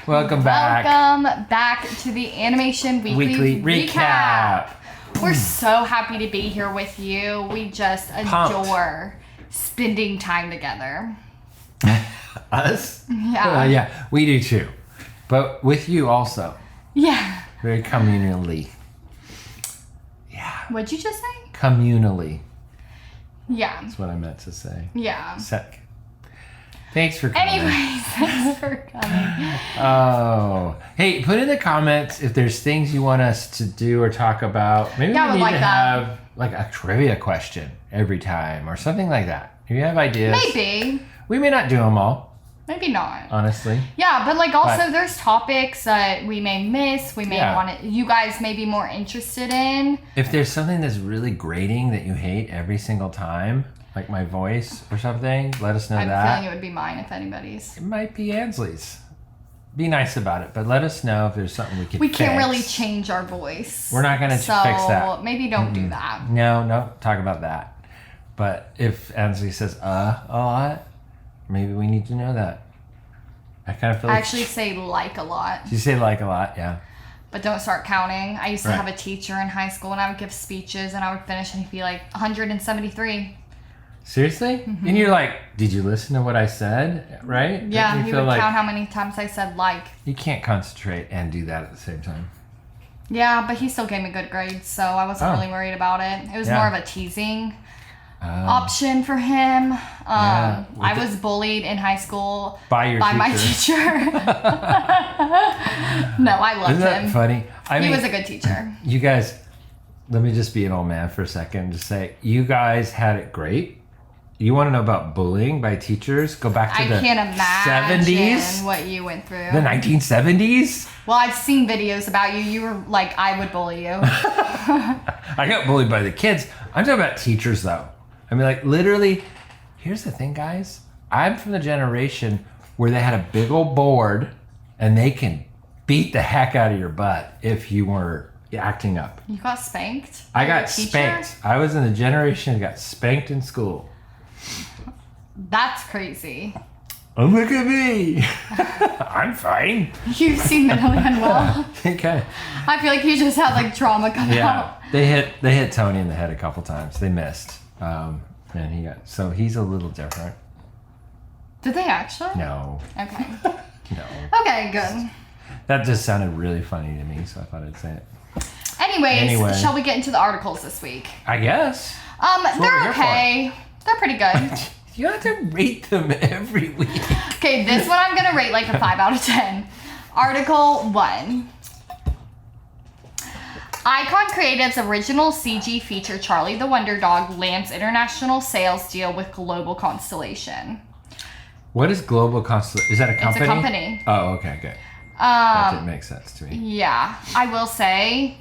Welcome back. Welcome back to the Animation Weekly Recap. We're so happy to be here with you. We just adore spending time together. Us? Yeah. Yeah, we do too. But with you also. Yeah. Very communally. Yeah. What'd you just say? Communally. Yeah. That's what I meant to say. Yeah. Sec. Thanks for coming. Anyways, thanks for coming. Oh. Hey, put in the comments if there's things you want us to do or talk about. Maybe we need to have like a trivia question every time or something like that. If you have ideas. Maybe. We may not do them all. Maybe not. Honestly. Yeah, but like also there's topics that we may miss, we may want to, you guys may be more interested in. If there's something that's really grating that you hate every single time, like my voice or something, let us know that. I'm feeling it would be mine if anybody's. It might be Ansley's. Be nice about it, but let us know if there's something we can We fix. can't really change our voice. We're not going to fix that. So maybe don't do that. No, talk about that. But if Ansley says a lot, maybe we need to know that. I kind of feel I like... actually say like a lot. You say like a lot, yeah. But don't start counting. I used to have a teacher in high school and I would give speeches and I would finish and he'd be like 173. Seriously? Mm-hmm. And you're like, did you listen to what I said? Right? Yeah, he would like count how many times I said like. You can't concentrate and do that at the same time. Yeah, but he still gave me good grades, so I wasn't really worried about it. It was more of a teasing option for him. I was bullied in high school by my teacher. No, I loved him. Isn't that funny? He was a good teacher. You guys, let me just be an old man for a second and just say, you guys had it great. You want to know about bullying by teachers? Go back to the 70s? I can't imagine what you went through. The 1970s? Well, I've seen videos about you. You were like, I would bully you. I got bullied by the kids. I'm talking about teachers, though. I mean, like, literally, here's the thing, guys. I'm from the generation where they had a big old board and they can beat the heck out of your butt if you were acting up. You got spanked? I got spanked. I was in the generation that got spanked in school. That's crazy. Oh, look at me. I'm fine. You seem mentally unwell. Okay. I feel like you just had like trauma come out. They hit Tony in the head a couple times. They missed. And he's a little different. Did they actually? No. Okay. No. Okay, good. That just sounded really funny to me, so I thought I'd say it. Anyways, shall we get into the articles this week? I guess. They're okay. They're pretty good. You have to rate them every week. Okay, this one I'm going to rate like a 5 out of 10. Article 1. Icon Creative's original CG feature Charlie the Wonderdog lands international sales deal with Global Constellation. What is Global Constellation? Is that a company? It's a company. Oh, okay, good. That didn't make sense to me. Yeah, I will say,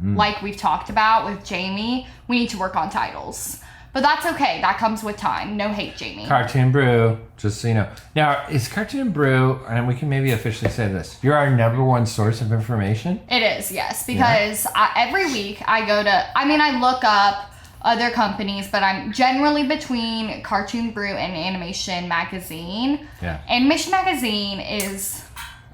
like we've talked about with Jamie, we need to work on titles. But that's okay. That comes with time. No hate, Jamie. Cartoon Brew, just so you know. Now, is Cartoon Brew, and we can maybe officially say this, you're our number one source of information? It is, yes. Because every week I look up other companies, but I'm generally between Cartoon Brew and Animation Magazine. Yeah. Animation Magazine is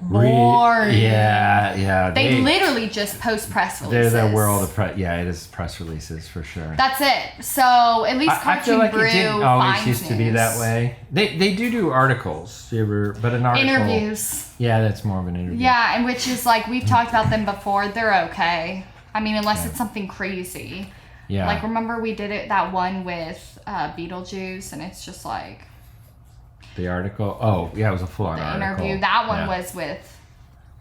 boring. Yeah. They literally just post press releases. They're the world of press. Yeah, it is press releases for sure. That's it. So at least Cartoon I feel like Brew it didn't always used news. to be that way. They do articles. But an article. Interviews. Yeah, that's more of an interview. Yeah, and which is like we've talked about them before. They're okay. I mean, unless it's something crazy. Yeah. Like remember we did that one with Beetlejuice, and it's just like. The article? Oh, yeah, it was a full-on article. The interview. That one was with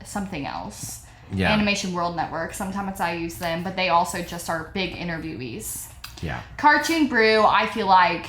something else. Yeah. Animation World Network. Sometimes I use them, but they also just are big interviewees. Yeah. Cartoon Brew, I feel like,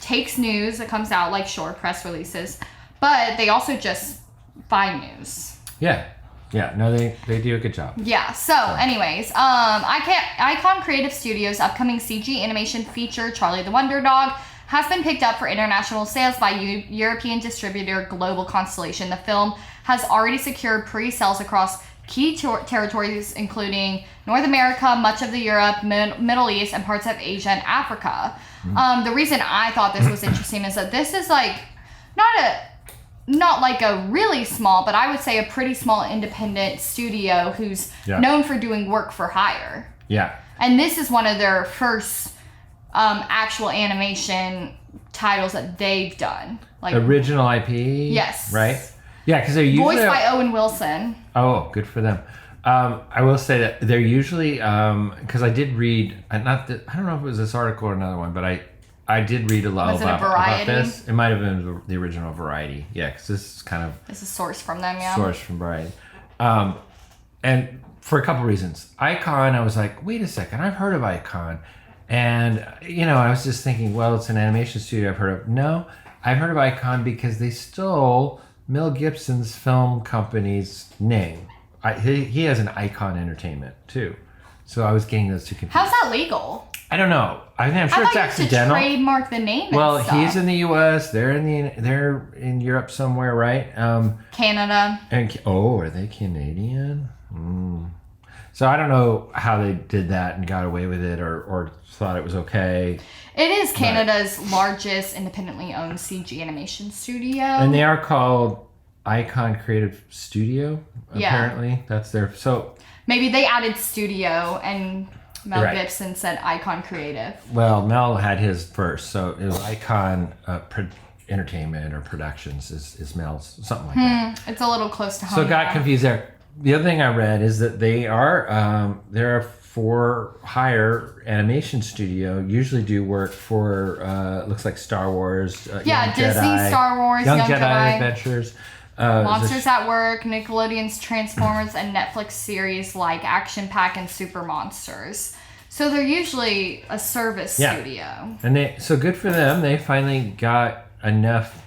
takes news that comes out, like short press releases, but they also just find news. Yeah. Yeah, no, they do a good job. Yeah, so anyways, Icon Creative Studios' upcoming CG animation feature, Charlie the Wonderdog, has been picked up for international sales by European distributor Global Constellation. The film has already secured pre-sales across key territories including North America, much of the Europe, Middle East, and parts of Asia and Africa. The reason I thought this was interesting is that this is like not a not like a really small, but I would say a pretty small independent studio who's known for doing work for hire. Yeah. And this is one of their first actual animation titles that they've done. Like original IP? Yes. Right? Yeah, because they're usually... Voiced by Owen Wilson. Oh, good for them. I will say that they're usually... Because I did read... I don't know if it was this article or another one, but I did read a lot about this. It might have been the original Variety. Yeah, because this is kind of... It's a source from them, yeah. Source from Variety. And for a couple reasons. Icon, I was like, wait a second, I've heard of Icon. And, you know, I was just thinking, well, it's an animation studio I've heard of. No, I've heard of Icon because they stole Mel Gibson's film company's name. He has an Icon Entertainment, too. So I was getting those two confused. How's that legal? I don't know. I'm sure it's accidental. To trademark the name. Well, he's in the U.S. They're in Europe somewhere, right? Canada. And are they Canadian? So I don't know how they did that and got away with it, or thought it was okay. It is Canada's largest independently owned CG animation studio, and they are called Icon Creative Studio. Apparently, that's their maybe they added studio and. Mel Gibson said Icon Creative. Well, Mel had his first, so it was Icon Entertainment or Productions is Mel's, something like that. It's a little close to home. So got confused there. The other thing I read is that they're a for hire animation studio. Usually do work for looks like Star Wars. Disney, Star Wars, Young Jedi Adventures. Monsters at Work, Nickelodeon's Transformers, and Netflix series like Action Pack and Super Monsters. So they're usually a service studio. And so good for them. They finally got enough,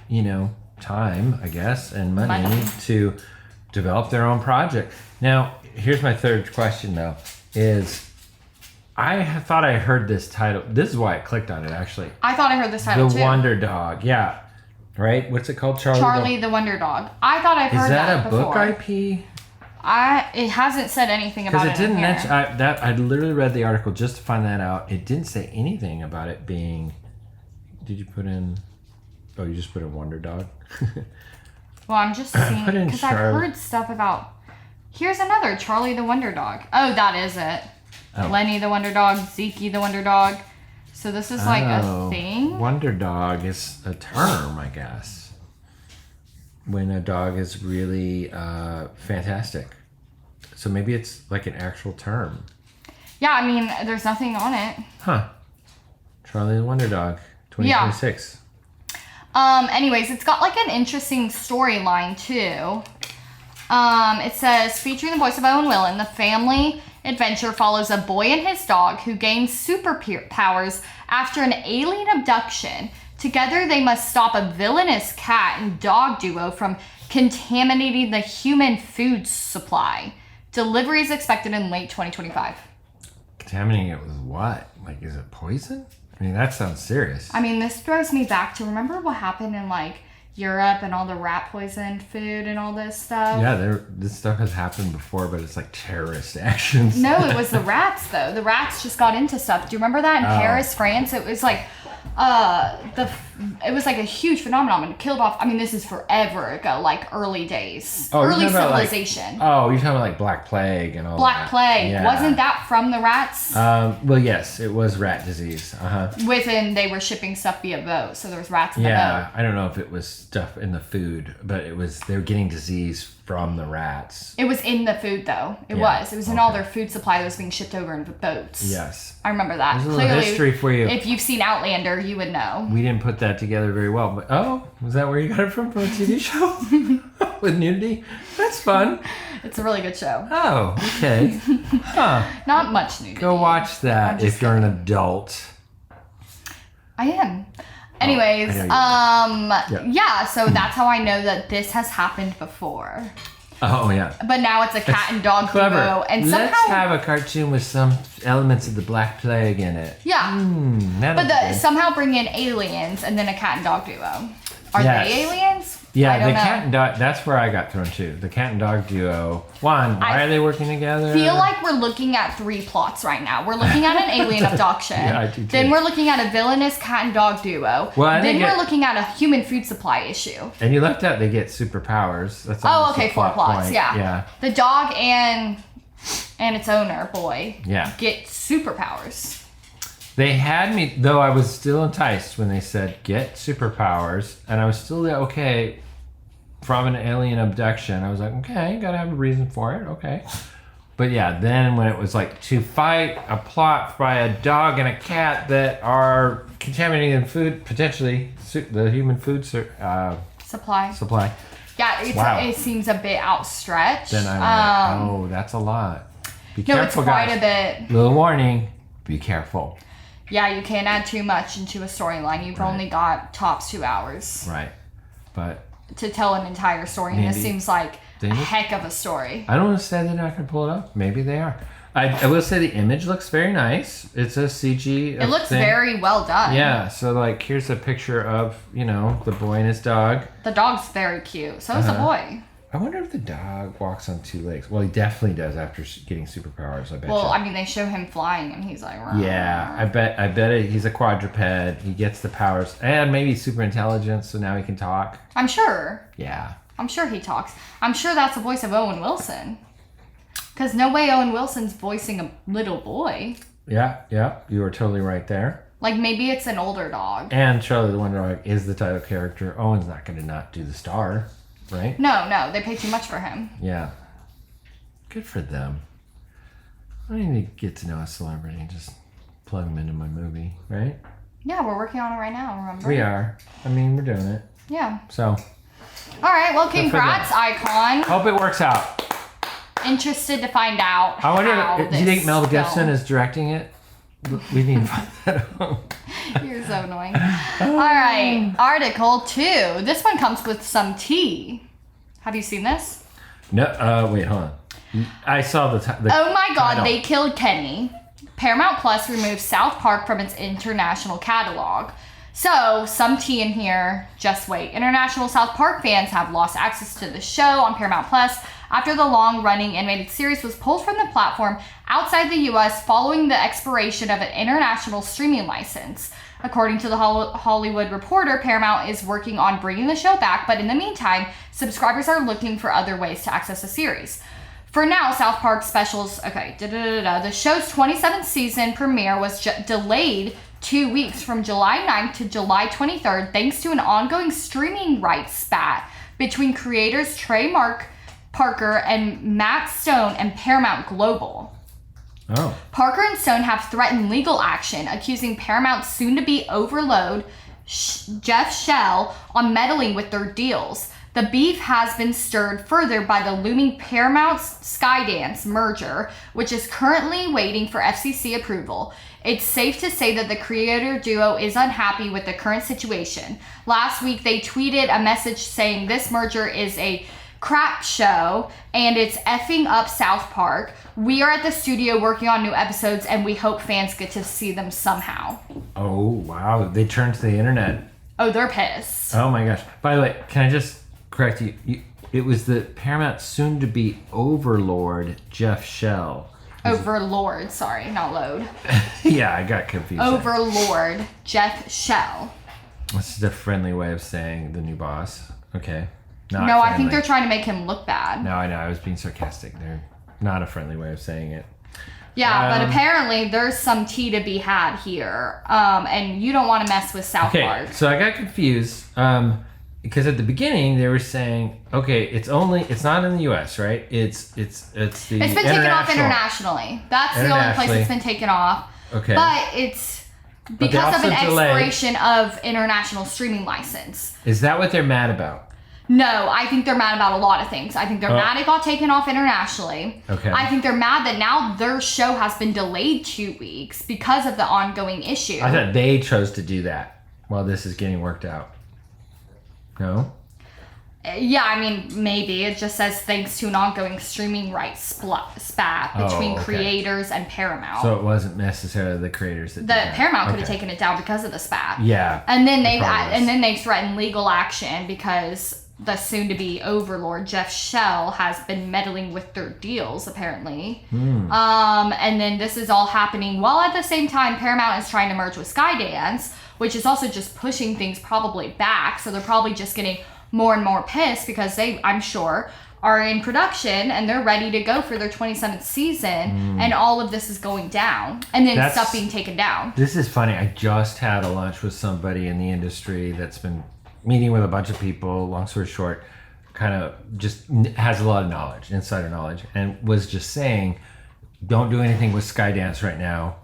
time, I guess, and money to develop their own project. Now, here's my third question, though, is I thought I heard this title. This is why I clicked on it, actually. I thought I heard this title, too. The Wonderdog, yeah. Right? What's it called? Charlie the Wonderdog. I thought I've heard that before. Is that a book IP? It hasn't said anything about it. Because it didn't mention I literally read the article just to find that out. It didn't say anything about it being. Did you put in? Oh, you just put in Wonderdog. Well, I'm just seeing because I've heard stuff about. Here's another Charlie the Wonderdog. Oh, that is it. Oh. Lenny the Wonderdog, Zeke the Wonderdog. So this is like a thing? Wonderdog is a term, I guess. When a dog is really fantastic. So maybe it's like an actual term. Yeah, I mean, there's nothing on it. Huh. Charlie the Wonderdog, 2026. Yeah. Anyways, it's got like an interesting storyline too. It says, featuring the voice of Owen Wilson, the family adventure follows a boy and his dog who gain superpowers after an alien abduction. Together, they must stop a villainous cat and dog duo from contaminating the human food supply. Delivery is expected in late 2025. Contaminating it with what? Like, is it poison? I mean, that sounds serious. I mean, this throws me back to, remember what happened in, like, Europe and all the rat poisoned food and all this stuff? Yeah, this stuff has happened before, but it's like terrorist actions. No, it was the rats, though. The rats just got into stuff. Do you remember that in Paris, France? It was like... it was like a huge phenomenon and it killed off. I mean, this is forever ago, like early days, early civilization. You're talking about like Black Plague and all Black Plague. Yeah. Wasn't that from the rats? Well, yes, it was rat disease. Within, they were shipping stuff via boat, so there was rats in the boat. Yeah, I don't know if it was stuff in the food, but they were getting disease from the rats. It was in the food, though. It was in all their food supply that was being shipped over in boats. Yes, I remember that. There's a little history for you. If you've seen Outlander, you would know. We didn't put that together very well, but was that where you got it from a TV show with nudity? That's fun. It's a really good show. Oh, okay. Huh. Not much nudity. Go watch that if you're an adult. I am. Anyways, so that's how I know that this has happened before. Oh, yeah. But now it's a cat and dog clever duo. And let's have a cartoon with some elements of the Black Plague in it. Yeah. But somehow bring in aliens and then a cat and dog duo. Are Yes. they aliens? Yeah, I don't the know. cat and dog. That's where I got thrown too. The cat and dog duo. Why are they working together? I feel like we're looking at 3 plots right now. We're looking at an alien abduction. Yeah, I do too. Then we're looking at a villainous cat and dog duo. Well, I then think we're looking at a human food supply issue. And you left out they get superpowers. That's Oh, almost okay, a 4 plot plots. point. Yeah. Yeah. The dog and its owner, boy, Yeah. get superpowers. They had me, though I was still enticed when they said, get superpowers. And I was still okay from an alien abduction. I was like, okay, gotta have a reason for it. Okay. But yeah, then when it was like to fight a plot by a dog and a cat that are contaminating the food, potentially the human food supply. Yeah, Wow. it seems a bit outstretched. Then I went, oh, that's a lot. Be No, careful, it's quite guys. a bit. Little warning, be careful. Yeah, you can't add too much into a storyline. You've only got tops 2 hours Right. But to tell an entire story. And this Maybe seems like they a need- heck of a story. I don't want to say they're not going to pull it up. Maybe they are. I will say the image looks very nice. It's a CG. It looks very well done. Yeah. So like, here's a picture of the boy and his dog. The dog's very cute. So is the boy. I wonder if the dog walks on 2 legs. Well, he definitely does after getting superpowers. I bet. Well, you. I mean, they show him flying, and he's like, "Rah." Yeah, I bet he's a quadruped. He gets the powers and maybe super intelligence, so now he can talk. I'm sure. Yeah. I'm sure he talks. I'm sure that's the voice of Owen Wilson. Because no way Owen Wilson's voicing a little boy. Yeah, you were totally right there. Like, maybe it's an older dog. And Charlie the Wonderdog is the title character. Owen's not going to not do the star, right? No, they pay too much for him. Yeah. Good for them. I need to get to know a celebrity and just plug them into my movie, right? Yeah, we're working on it right now, remember? We are. I mean, we're doing it. Yeah. So, All right, well, for congrats, Icon. hope it works out. Interested to find out I wonder, how do this you think Mel film- Gibson is directing it? We need to find that out. You're so annoying. All right, Article 2. This one comes with some tea. Have you seen this? No, wait, hold on. I saw the Oh my god, title. they killed Kenny. Paramount Plus removed South Park from its international catalog. So, some tea in here. Just wait. International South Park fans have lost access to the show on Paramount Plus after the long-running animated series was pulled from the platform outside the US following the expiration of an international streaming license. According to the Hollywood Reporter, Paramount is working on bringing the show back, but in the meantime, subscribers are looking for other ways to access the series. For now, South Park specials, the show's 27th season premiere was delayed 2 weeks from July 9th to July 23rd thanks to an ongoing streaming rights spat between creators Trey Parker and Matt Stone and Paramount Global. Oh. Parker and Stone have threatened legal action, accusing Paramount's soon-to-be overload, Jeff Shell, on meddling with their deals. The beef has been stirred further by the looming Paramount-Skydance merger, which is currently waiting for FCC approval. It's safe to say that the creator duo is unhappy with the current situation. Last week, they tweeted a message saying this merger is a crap show and it's effing up South Park. We are at the studio working on new episodes and we hope fans get to see them somehow. Oh, wow. They turned to the internet. Oh, they're pissed. Oh my gosh. By the way, can I just correct you? It was the Paramount soon-to-be overlord, Jeff Shell. Overlord, sorry, not load. Yeah, I got confused. there. Overlord, Jeff Shell. This is a friendly way of saying the new boss. Okay. Not No, I friendly. think they're trying to make him look bad. No, I know. I was being sarcastic. They're not a friendly way of saying it. Yeah, but apparently there's some tea to be had here. And you don't want to mess with South Okay, Park. so I got confused because at the beginning they were saying, okay, it's not in the U.S., right? It's the It's been taken off internationally. That's the only place it's been taken off. Okay. But it's they because of also an delayed- expiration of international streaming license. Is that what they're mad about? No, I think they're mad about a lot of things. I think they're mad it got taken off internationally. Okay. I think they're mad that now their show has been delayed 2 weeks because of the ongoing issue. I thought they chose to do that while this is getting worked out. No? Yeah, I mean, maybe. It just says thanks to an ongoing streaming rights spat between creators and Paramount. So it wasn't necessarily the creators that did that. Paramount could have taken it down because of the spat. Yeah. And then they threatened legal action because the soon-to-be overlord Jeff Shell has been meddling with their deals, apparently. And then this is all happening while at the same time Paramount is trying to merge with Skydance, which is also just pushing things probably back. So they're probably just getting more and more pissed because they, I'm sure, are in production and they're ready to go for their 27th season, and all of this is going down, and then stuff being taken down. This is funny. I just had a lunch with somebody in the industry that's been meeting with a bunch of people. Long story short, kind of just has a lot of knowledge, insider knowledge, and was just saying, don't do anything with Skydance right now.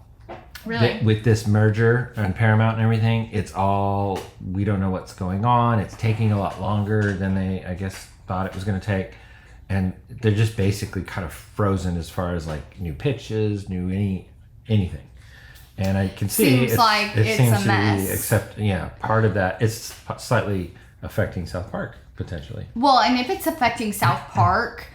Really? With this merger and Paramount and everything, it's all, we don't know what's going on. It's taking a lot longer than they, I guess, thought it was going to take. And they're just basically kind of frozen as far as like new pitches, anything. And I can see seems like it's a mess. Except, part of that, it's slightly affecting South Park, potentially. Well, and if it's affecting South Park,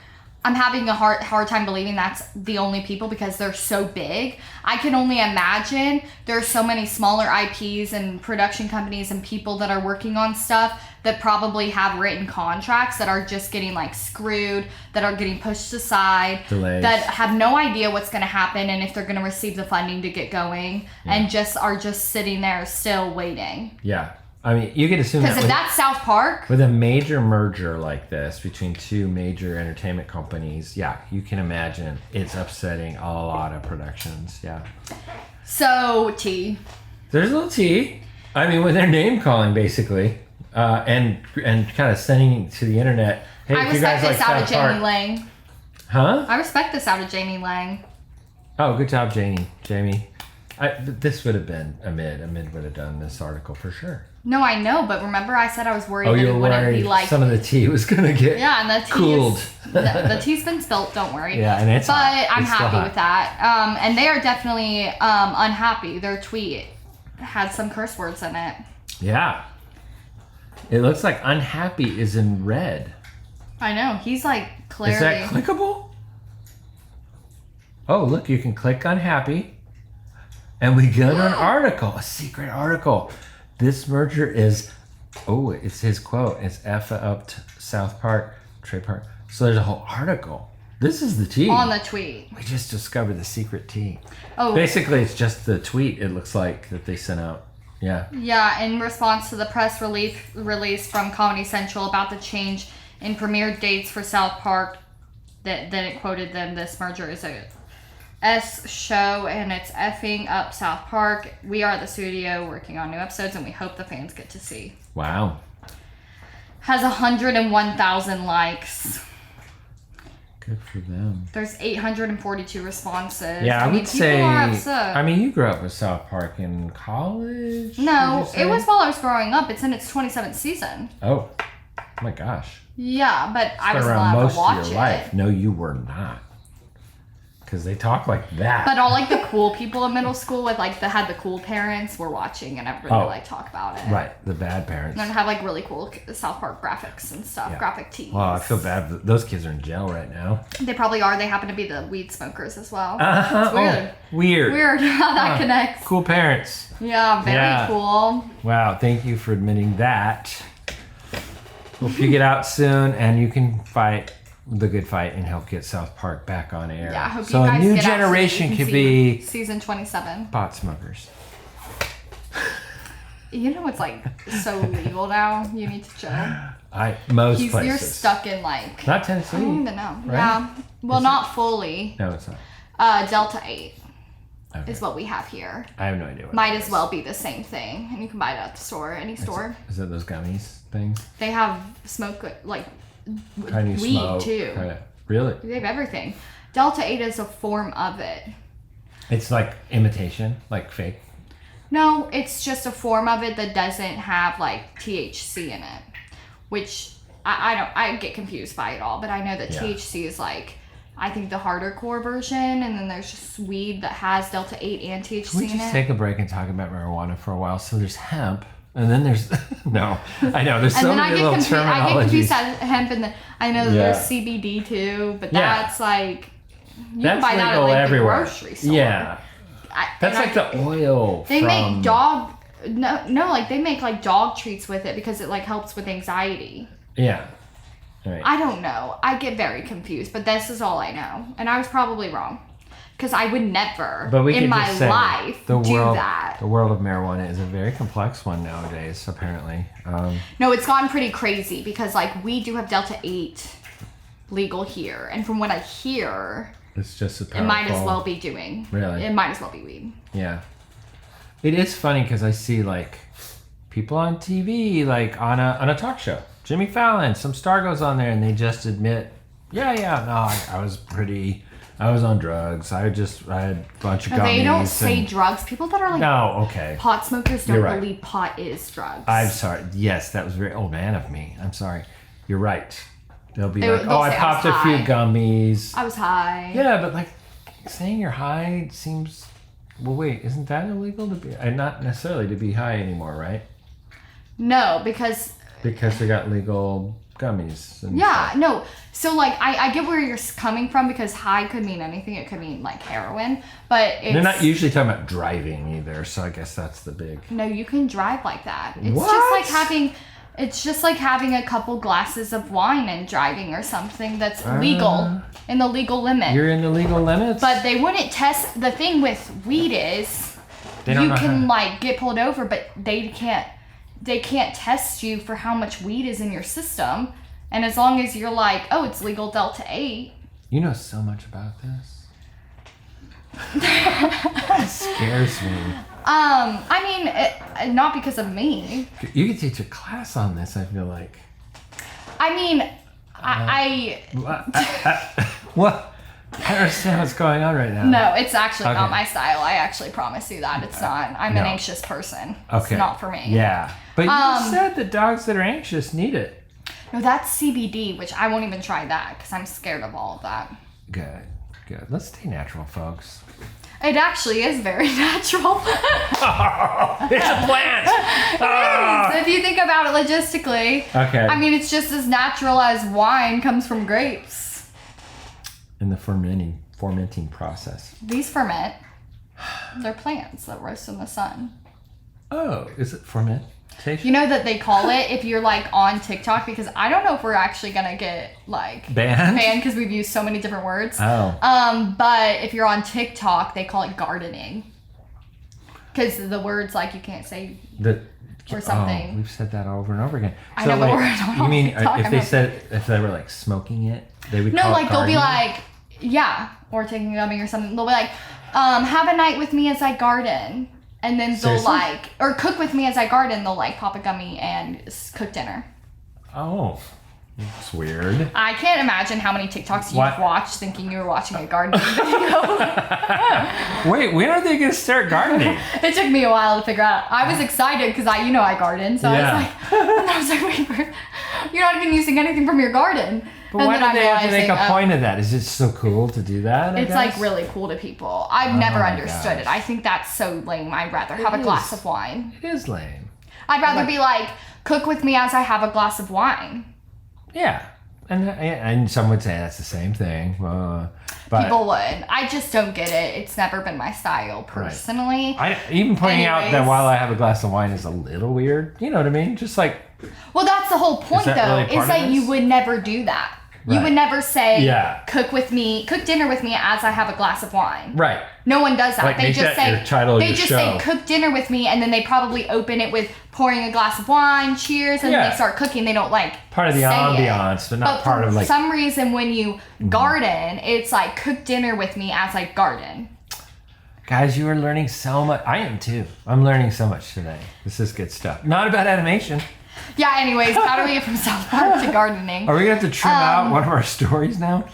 I'm having a hard time believing that's the only people because they're so big. I can only imagine there are so many smaller IPs and production companies and people that are working on stuff that probably have written contracts that are just getting like screwed, that are getting pushed aside, delays, that have no idea what's going to happen and if they're going to receive the funding to get going, and are just sitting there still waiting. Yeah. I mean, you could assume that because if that's South Park, with a major merger like this between two major entertainment companies, you can imagine it's upsetting a lot of productions. Yeah. So T. There's a little T. I mean, with their name calling basically, and kind of sending to the internet. Hey, I respect this out of Jamie Lang. Huh? I respect this out of Jamie Lang. Oh, good job, Jamie. This would have been a mid. A mid would have done this article for sure. No, I know, but remember I said I was worried that it wouldn't be like... some of the tea was going to get and the tea cooled. The tea's been spilt, don't worry. Yeah, and it's hot. But I'm happy with that. And they are definitely unhappy. Their tweet had some curse words in it. Yeah. It looks like unhappy is in red. I know. He's like clearly... Is that clickable? Oh, look, you can click unhappy. And we get an article, a secret article. This merger is, it's his quote. It's F up to South Park, Trey Park. So there's a whole article. This is the tea. On the tweet. We just discovered the secret tea. Oh. Basically, it's just the tweet, it looks like, that they sent out. Yeah. Yeah, in response to the press release from Comedy Central about the change in premiere dates for South Park, then it quoted them, this merger is a S show and it's effing up South Park. We are at the studio working on new episodes and we hope the fans get to see. Wow. Has 101,000 likes. Good for them. There's 842 responses. Yeah, I would say, are upset. I mean, you grew up with South Park in college? No, it was while I was growing up. It's in its 27th season. Oh my gosh. Yeah, but I was around allowed most to watch of your it. life. No, you were not. Because they talk like that. But all like the cool people in middle school with like had the cool parents were watching and everybody would like talk about it. Right, the bad parents. And then have like really cool South Park graphics and stuff, graphic tees. Well, I feel bad. Those kids are in jail right now. They probably are. They happen to be the weed smokers as well. It's weird. Weird how that connects. Cool parents. Yeah, very cool. Wow, thank you for admitting that. Hope you get out soon and you can fight the good fight and help get South Park back on air. Yeah, I hope so you guys a new get generation out so could see be season 27. pot smokers. You know it's like so legal now. You need to chill. Most places. You're stuck in like not Tennessee. I don't even know. Right? Yeah. Well, not fully. No, it's not. Delta 8 is what we have here. I have no idea what Might as well be the same thing, and you can buy it at the store, any store. Is it those gummies things? They have smoke like Kind of weed smoke, too. Really? They have everything. Delta 8 is a form of it. It's like imitation, like fake. No, it's just a form of it that doesn't have like THC in it, which I get confused by it all. But I know that THC is like, I think the harder core version, and then there's just weed that has Delta 8 and THC Can we in just it. take a break and talk about marijuana for a while? So there's hemp, And then there's no, I know there's so many little terminologies. I get confused at hemp, and I know that Yeah. there's CBD too, but Yeah. that's like you That's can buy that at legal like everywhere. the grocery store. Yeah, that's and like the oil. They from, make dog like they make like dog treats with it because it like helps with anxiety. Yeah, right. I don't know. I get very confused, but this is all I know, and I was probably wrong. Because I would never in my life do that. The world of marijuana is a very complex one nowadays, apparently. No, it's gotten pretty crazy because like we do have Delta 8 legal here. And from what I hear, it's just a powerful, it might as well be doing. Really? It might as well be weed. Yeah. It is funny because I see like people on TV, like on a talk show. Jimmy Fallon, some star goes on there and they just admit, no, I was on drugs. I had a bunch of gummies. They don't say drugs. People that are like pot smokers don't believe pot is drugs. I'm sorry. Yes, that was very old man of me. I'm sorry. You're right. They'll be they'll I popped a few gummies. I was high. Yeah, but like saying you're high seems... Well, wait, isn't that illegal to be... not necessarily to be high anymore, right? No, because they got legal gummies. And stuff. No. So, like, I get where you're coming from because high could mean anything. It could mean, like, heroin. But it's... They're not usually talking about driving either, so I guess that's the big... No, you can drive like that. It's What? just like having a couple glasses of wine and driving or something that's legal, in the legal limit. You're in the legal limits? But they wouldn't test... The thing with weed is you can, like, get pulled over, but they can't test you for how much weed is in your system. And as long as you're like, oh, it's legal Delta 8. You know so much about this. It scares me. I mean, not because of me. You could teach a class on this, I feel like. I mean, What? I don't understand what's going on right now. No, it's actually not my style. I actually promise you that. It's not. I'm an No. anxious person. Okay. It's not for me. Yeah. But you said that dogs that are anxious need it. No, that's CBD, which I won't even try that because I'm scared of all of that. Good. Let's stay natural, folks. It actually is very natural. It's a plant! If you think about it logistically. Okay. I mean, it's just as natural as wine comes from grapes. In the fermenting process. These ferment. They're plants that roast in the sun. Oh, is it fermentation? You know that they call it if you're like on TikTok, because I don't know if we're actually gonna get like banned because we've used so many different words. Oh. But if you're on TikTok, they call it gardening. Because the words like you can't say or something. Oh, we've said that over and over again. I know, but we're not you mean if they were like smoking it, they would no, call like it they'll be gardening? like, yeah, or taking a gummy or something. They'll be like, have a night with me as I garden. And then they'll Seriously? or cook with me as I garden. They'll like pop a gummy and cook dinner. Oh, that's weird. I can't imagine how many TikToks you've watched thinking you were watching a gardening video. Wait, when are they going to start gardening? It took me a while to figure out. I was excited because I garden. So I was like, and I was like, wait, you're not even using anything from your garden. But why do they have to make a point of that? Is it so cool to do that? It's like really cool to people. I've never understood it. I think that's so lame. I'd rather have a glass of wine. It is lame. I'd rather be like, cook with me as I have a glass of wine. Yeah. And some would say that's the same thing. But people would. I just don't get it. It's never been my style personally. Even pointing out that while I have a glass of wine is a little weird. You know what I mean? Just like... Well, that's the whole point, though, is that you would never do that. You would never say, cook dinner with me as I have a glass of wine. Right. No one does that. Like, they just say, say, cook dinner with me, and then they probably open it with pouring a glass of wine, cheers, and then they start cooking. They don't part of the ambiance, but not part of for some reason, when you garden, it's like, cook dinner with me as I garden. Guys, you are learning so much. I am too. I'm learning so much today. This is good stuff. Not about animation. Yeah, anyways, how do we get from South Park to gardening? Are we going to have to trim out one of our stories now?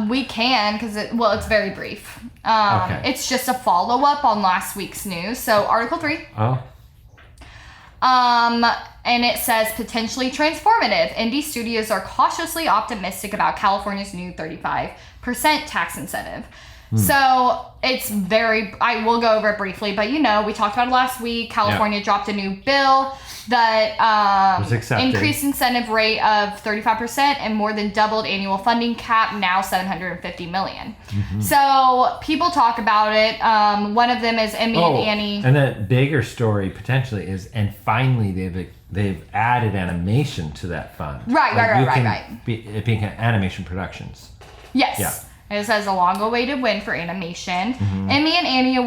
We can, because it's very brief. It's just a follow-up on last week's news. So, Article 3. Oh. And it says, potentially transformative. Indie studios are cautiously optimistic about California's new 35% tax incentive. So it's I will go over it briefly, but we talked about it last week. California dropped a new bill that increased incentive rate of 35% and more than doubled annual funding cap, now $750 million. So people talk about it. One of them is Emmy and Annie. And the bigger story potentially is, and finally they've added animation to that fund. Right. Being animation productions. Yes. Yeah. It says a long-awaited win for animation. Emmy and Annie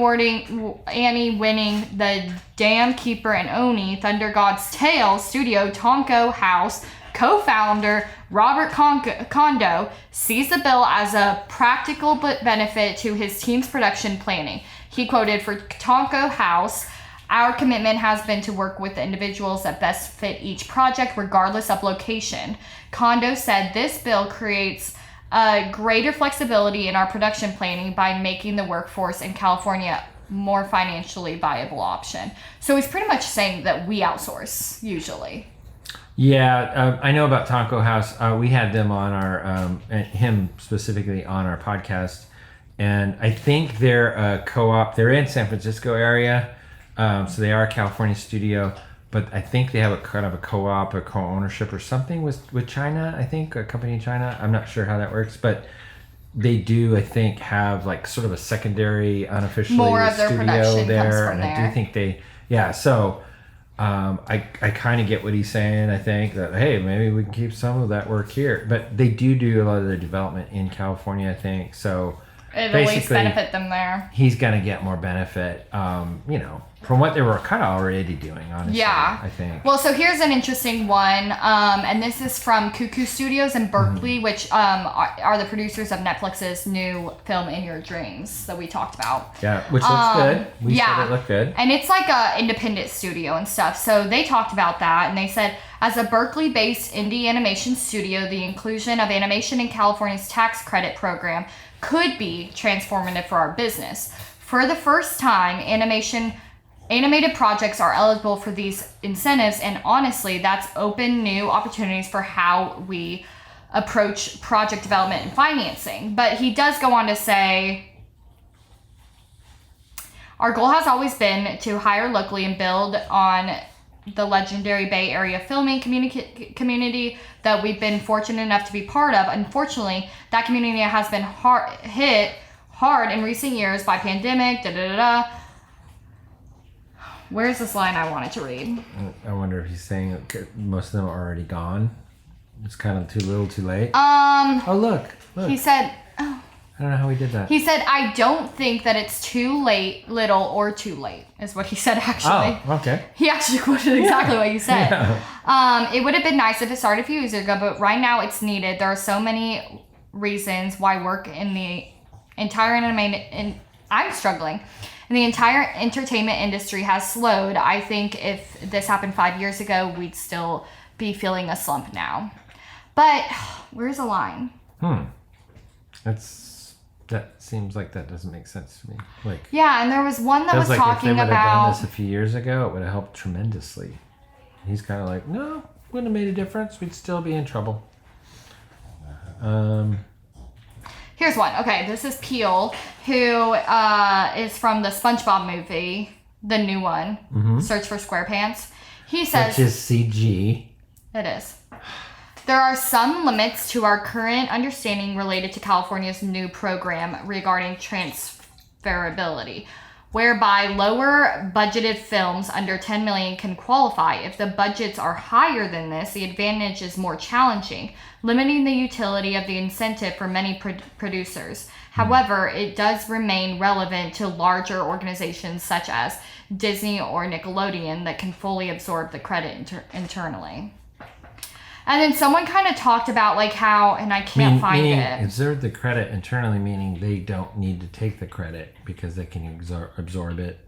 winning the Dam Keeper and Oni, Thunder God's Tale studio Tonko House co-founder Robert Kondo sees the bill as a practical benefit to his team's production planning. He quoted, "For Tonko House, our commitment has been to work with the individuals that best fit each project, regardless of location." Kondo said this bill creates greater flexibility in our production planning by making the workforce in California more financially viable option. So he's pretty much saying that we outsource usually. Yeah, I know about Tonko House. We had them on him specifically on our podcast. And I think they're a co-op. They're in San Francisco area. So they are a California studio. But I think they have a kind of a co-op or co-ownership or something with China, I think, a company in China. I'm not sure how that works, but they do, I think, have like sort of a secondary, unofficially more of their studio production there. comes from and there. I do think so I kind of get what he's saying. I think that, hey, maybe we can keep some of that work here. But they do a lot of the development in California, I think. So it'll always benefit them there. He's going to get more benefit, from what they were kind of already doing, honestly. Yeah. I think. Well, so here's an interesting one. And this is from Cuckoo Studios in Berkeley, which are the producers of Netflix's new film In Your Dreams that we talked about. Yeah, which looks good. We said it looked good. And it's like a independent studio and stuff. So they talked about that, and they said, as a Berkeley-based indie animation studio, the inclusion of animation in California's tax credit program could be transformative for our business. For the first time, animated projects are eligible for these incentives, and honestly, that's opened new opportunities for how we approach project development and financing. But he does go on to say, our goal has always been to hire locally and build on the legendary Bay Area filming community that we've been fortunate enough to be part of. Unfortunately, that community has been hit hard in recent years by pandemic, Where's this line I wanted to read? I wonder if he's saying that most of them are already gone. It's kind of too little, too late. Oh, look. He said, I don't know how he did that. He said, I don't think that it's too little, or too late, is what he said, actually. Oh, okay. He actually quoted exactly what you said. Yeah. It would have been nice if it started a few years ago, but right now it's needed. There are so many reasons why work in the entire I'm struggling. And the entire entertainment industry has slowed. I think if this happened 5 years ago, we'd still be feeling a slump now. But where's the line? That seems like that doesn't make sense to me. Like, yeah, and there was one that was like talking if they would have about done this a few years ago, it would have helped tremendously. He's kind of like, no, wouldn't have made a difference. We'd still be in trouble. Here's one. Okay, this is Peel, who is from the SpongeBob movie, the new one, Search for SquarePants. He says, which is CG. It is. There are some limits to our current understanding related to California's new program regarding transferability, whereby lower budgeted films under $10 million can qualify. If the budgets are higher than this, the advantage is more challenging, limiting the utility of the incentive for many producers. However, it does remain relevant to larger organizations such as Disney or Nickelodeon that can fully absorb the credit internally. And then someone kind of talked about like how, and I can't find it. Absorb the credit internally, meaning they don't need to take the credit because they can absorb it.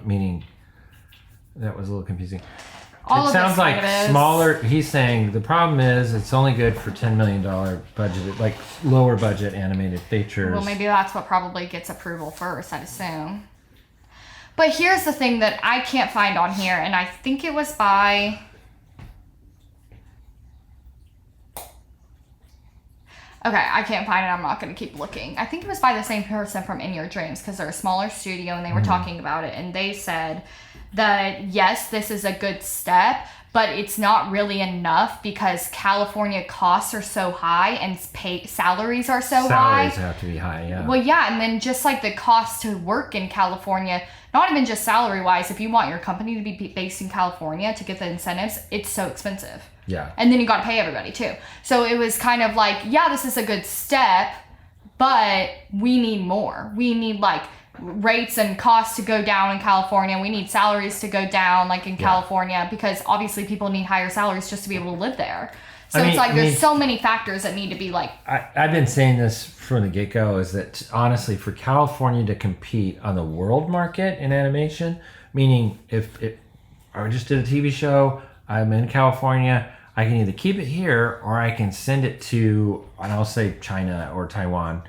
Meaning, that was a little confusing. It sounds like smaller. He's saying the problem is it's only good for $10 million budget, like lower budget animated features. Well, maybe that's what probably gets approval first, I'd assume. But here's the thing that I can't find on here, and I think it was by... Okay, I can't find it. I'm not going to keep looking. I think it was by the same person from In Your Dreams because they're a smaller studio and they were talking about it. And they said that, yes, this is a good step, but it's not really enough because California costs are so high and salaries are so high. Salaries have to be high, yeah. Well, yeah, and then just like the cost to work in California, not even just salary-wise, if you want your company to be based in California to get the incentives, it's so expensive. Yeah. And then you got to pay everybody too. So it was kind of like, yeah, this is a good step, but we need more. We need like rates and costs to go down in California. We need salaries to go down like in California because obviously people need higher salaries just to be able to live there. So it's like there's so many factors that need to be like... I've been saying this from the get-go is that honestly for California to compete on the world market in animation, meaning if I just did a TV show, I'm in California, I can either keep it here or I can send it to, and I'll say China or Taiwan,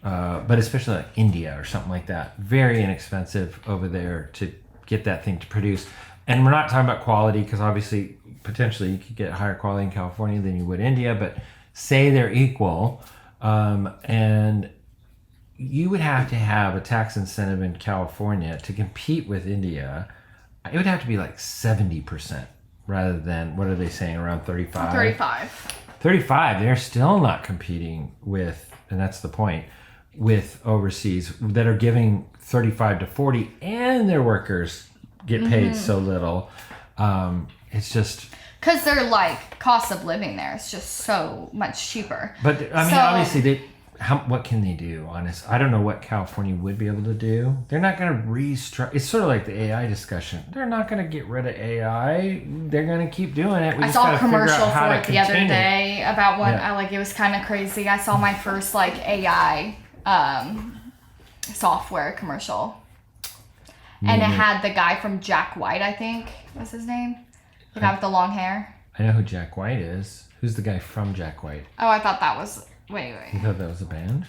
but especially like India or something like that. Very inexpensive over there to get that thing to produce. And we're not talking about quality because obviously, potentially, you could get higher quality in California than you would India, but say they're equal, and you would have to have a tax incentive in California to compete with India. It would have to be like 70% rather than, what are they saying, around 35? 35. They're still not competing with, and that's the point, with overseas that are giving 35 to 40 and their workers get paid so little. It's just... Because they're like, cost of living there is just so much cheaper. But I mean, obviously, what can they do? Honest, I don't know what California would be able to do. They're not going to restructure. It's sort of like the AI discussion. They're not going to get rid of AI. They're going to keep doing it. I saw a commercial for it the other day about one. I like it was kind of crazy. I saw my first like AI software commercial, and it had the guy from Jack White. I think was his name. The guy with the long hair. I know who Jack White is. Who's the guy from Jack White? Oh, I thought that was... Wait. You thought that was a band?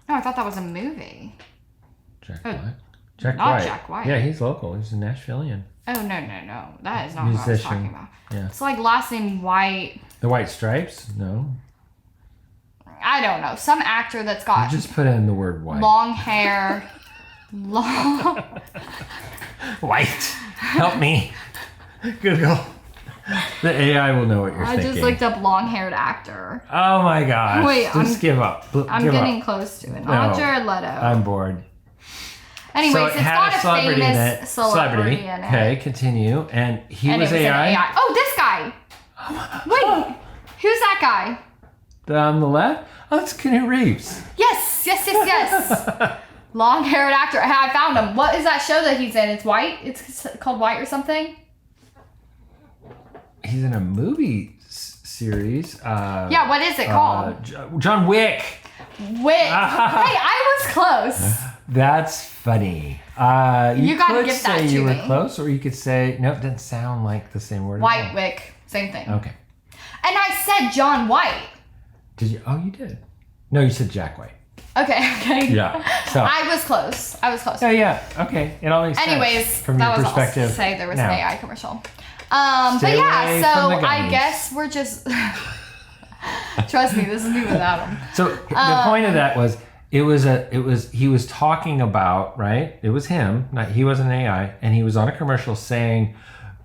No, I thought that was a movie. Jack White? Jack White. Yeah, he's local. He's a Nashvilleian. Oh, no. That is not what I was talking about. Yeah. It's like last name White. The White Stripes? No. I don't know. Some actor that's got... You just put in the word white. Long hair. White. Help me. Google. The AI will know what you're thinking. I just looked up long-haired actor. Oh my gosh. Wait, just give up. I'm getting close to it. Not Jared Leto. I'm bored. Anyways, so it's got a famous celebrity in it. Okay, continue. And he was AI? Oh, this guy. Wait, who's that guy? On the left? Oh, it's Keanu Reeves. Yes. Long-haired actor. I found him. What is that show that he's in? It's White? It's called White or something? He's in a movie series. Yeah, what is it called? John Wick. Hey, I was close. That's funny. You gotta give that to me. You were close, or you could say, no, it doesn't sound like the same word. White Wick. Same thing. Okay. And I said John White. Did you? Oh, you did. No, you said Jack White. Okay. Yeah. So I was close. Yeah. Okay. It all makes Anyways, sense from your perspective. All to say there was an AI commercial. But yeah, so I guess we're just trust me, this is me without him. So the point of that was he was talking about, right? It was him, he wasn't an AI, and he was on a commercial saying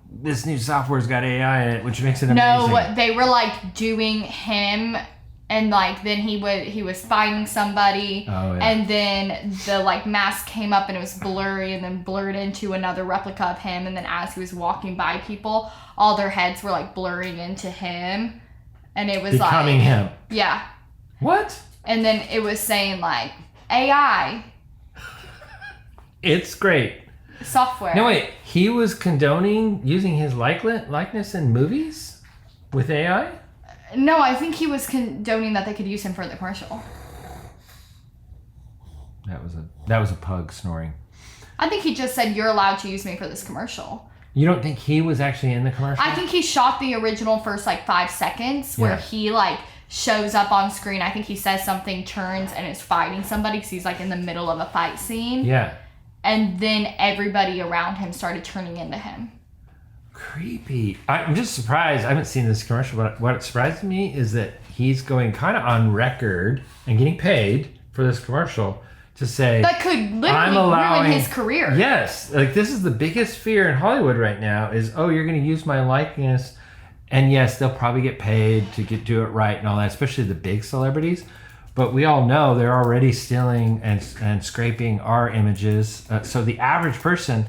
this new software's got AI in it, which makes it amazing. No, they were like doing him. And like then he was fighting somebody, and then the like mask came up and it was blurry, and then blurred into another replica of him, and then as he was walking by people, all their heads were like blurring into him, and it was becoming him. Yeah. What? And then it was saying like AI. It's great. Software. No wait, he was condoning using his likeness in movies with AI? No, I think he was condoning that they could use him for the commercial. That was a pug snoring. I think he just said, you're allowed to use me for this commercial. You don't think he was actually in the commercial? I think he shot the original first like 5 seconds where he like shows up on screen. I think he says something, turns, and is fighting somebody because he's like in the middle of a fight scene. Yeah. And then everybody around him started turning into him. Creepy. I'm just surprised. I haven't seen this commercial, but what surprised me is that he's going kind of on record and getting paid for this commercial to say That could literally ruin his career. Yes, like this is the biggest fear in Hollywood right now is, oh, you're going to use my likeness, and yes, they'll probably get paid to do it right and all that, especially the big celebrities. But we all know they're already stealing and scraping our images. So the average person,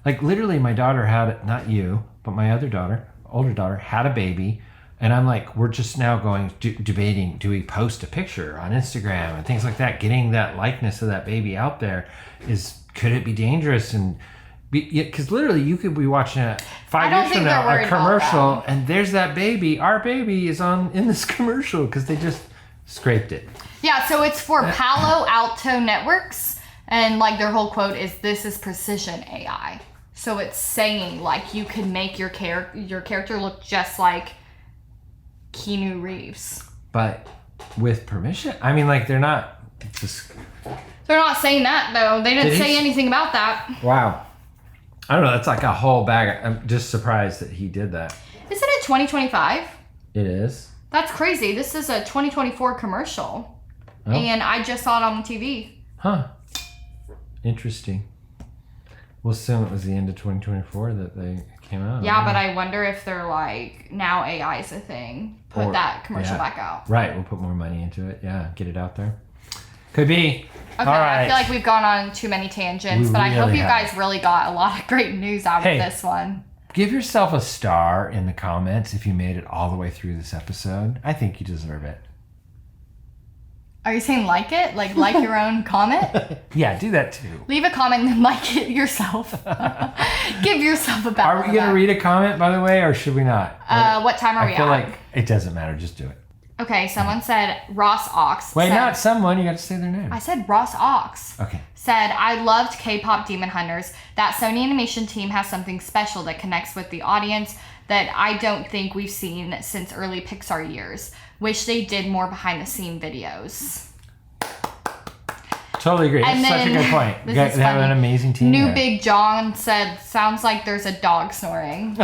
like literally, my daughter had, not you, but my other daughter, older daughter, had a baby. And I'm like, we're just now debating, do we post a picture on Instagram and things like that? Getting that likeness of that baby out there could it be dangerous? And because literally you could be watching a 5 years from now a commercial and there's that baby, our baby is in this commercial because they just scraped it. Yeah, so it's for Palo Alto Networks, and like their whole quote is, "This is precision AI." So it's saying like you can make your character look just like Keanu Reeves, but with permission. I mean, like they're not saying that though. They didn't say anything about that. Wow, I don't know. That's like a whole bag. I'm just surprised that he did that. Isn't it 2025? It is. That's crazy. This is a 2024 commercial. Oh. And I just saw it on the TV. Huh. Interesting. We'll assume it was the end of 2024 that they came out. Yeah, but I wonder if they're like, now AI is a thing. Put that commercial back out. Right. We'll put more money into it. Yeah. Get it out there. Could be. Okay. All right. I feel like we've gone on too many tangents, but I hope you guys really got a lot of great news out of this one. Give yourself a star in the comments if you made it all the way through this episode. I think you deserve it. Are you saying like it? Like your own comment? Yeah, do that too. Leave a comment and like it yourself. Give yourself a pat. Are we going to read a comment, by the way, or should we not? What time are we at? I feel like it doesn't matter. Just do it. Okay, someone said Ross Ox. Wait, not someone. You got to say their name. I said Ross Ox. Okay. Said, I loved K-pop Demon Hunters. That Sony animation team has something special that connects with the audience that I don't think we've seen since early Pixar years. Wish they did more behind the scene videos. Totally agree. That's such a good point. You guys have an amazing team. New Big John said, sounds like there's a dog snoring.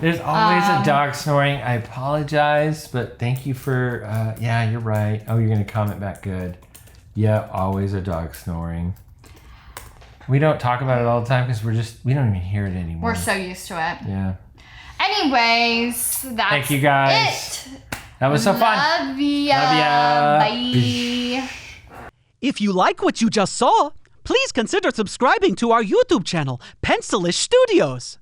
There's always a dog snoring. I apologize, but thank you for, yeah, you're right. Oh, you're going to comment back. Good. Yeah, always a dog snoring. We don't talk about it all the time because we don't even hear it anymore. We're so used to it. Yeah. Anyways, that's Thank you guys. it. That was so fun. Love ya. Bye. If you like what you just saw, please consider subscribing to our YouTube channel, Pencilish Studios.